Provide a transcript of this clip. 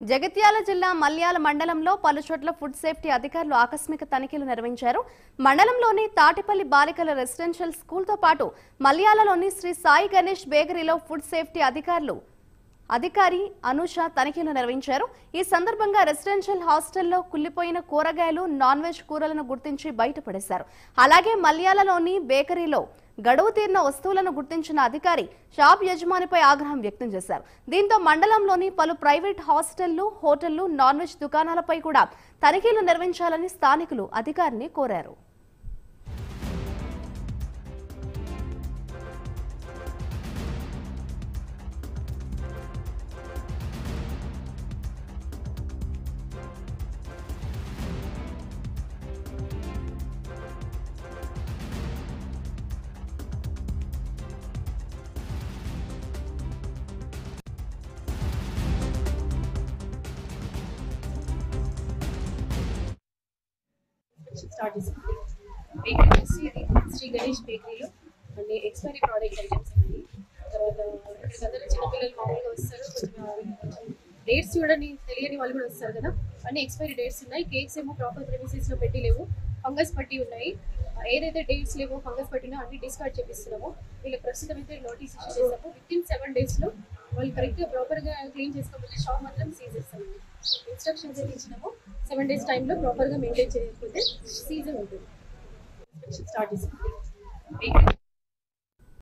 జగిత్యాల జిల్లా మల్యాల మండలంలో పలు చోట్ల ఫుడ్ సేఫ్టీ అధికారులు ఆకస్మిక తనిఖీలు నిర్వహించారు. మండలంలోని తాటిపల్లి బాలికల రెసిడెన్షియల్ స్కూల్తో పాటు మల్యాలలోని శ్రీ సాయి గణేష్ బేకరీలో ఫుడ్ సేఫ్టీ అధికారి అనూష తనిఖీలు నిర్వహించారు. ఈ సందర్భంగా రెసిడెన్షియల్ హాస్టల్లో కుళ్లిపోయిన కూరగాయలు, నాన్ వెజ్ కూరలను గుర్తించి బయటపడేశారు. అలాగే మల్యాలలోని బేకరీలో గడువు తీరిన వస్తువులను గుర్తించిన అధికారి షాప్ యజమానిపై ఆగ్రహం వ్యక్తం చేశారు. దీంతో మండలంలోని పలు ప్రైవేట్ హాస్టళ్లు, హోటళ్లు, నాన్ వెజ్ దుకాణాలపై కూడా తనిఖీలు నిర్వహించాలని స్థానికులు అధికారిని కోరారు. స్టార్ట్ చేసింది. బేకరీ వచ్చి ఇది శ్రీ గణేష్ బేకరీలో అన్ని ఎక్స్పైరీ ప్రోడక్ట్ ఐటమ్స్ ఉన్నాయి. తర్వాత అందరూ చిన్నపిల్లలు మామూలుగా వస్తారు, కొంచెం డేట్స్ చూడని తెలియని వాళ్ళు కూడా వస్తారు కదా, అన్ని ఎక్స్పైరీ డేట్స్ ఉన్నాయి. కేక్స్ ఏమో ప్రాపర్ ప్రెమిసెస్లో పెట్టి లేవు, ఫంగస్ పట్టి ఉన్నాయి. ఏదైతే డేట్స్ లేవో, ఫంగస్ పట్టినా అన్ని డిస్కార్డ్ చేపిస్తున్నాము. వీళ్ళకి ప్రస్తుతం అయితే నోటీస్ ఇష్యూ చేస్తాము. వితిన్ 7 daysలో వాళ్ళు కరెక్ట్గా ప్రాపర్గా క్లీన్ చేసుకోకపోతే షాప్ మాత్రం సీజ్ చేస్తాము. ఇన్స్ట్రక్షన్స్ అయితే ఇచ్చినాము. 7 days టైంలో ప్రాపర్గా మెయింటైన్ చేయకపోతే సీజన్ ఉంటుంది. స్టార్ట్ చేసింది.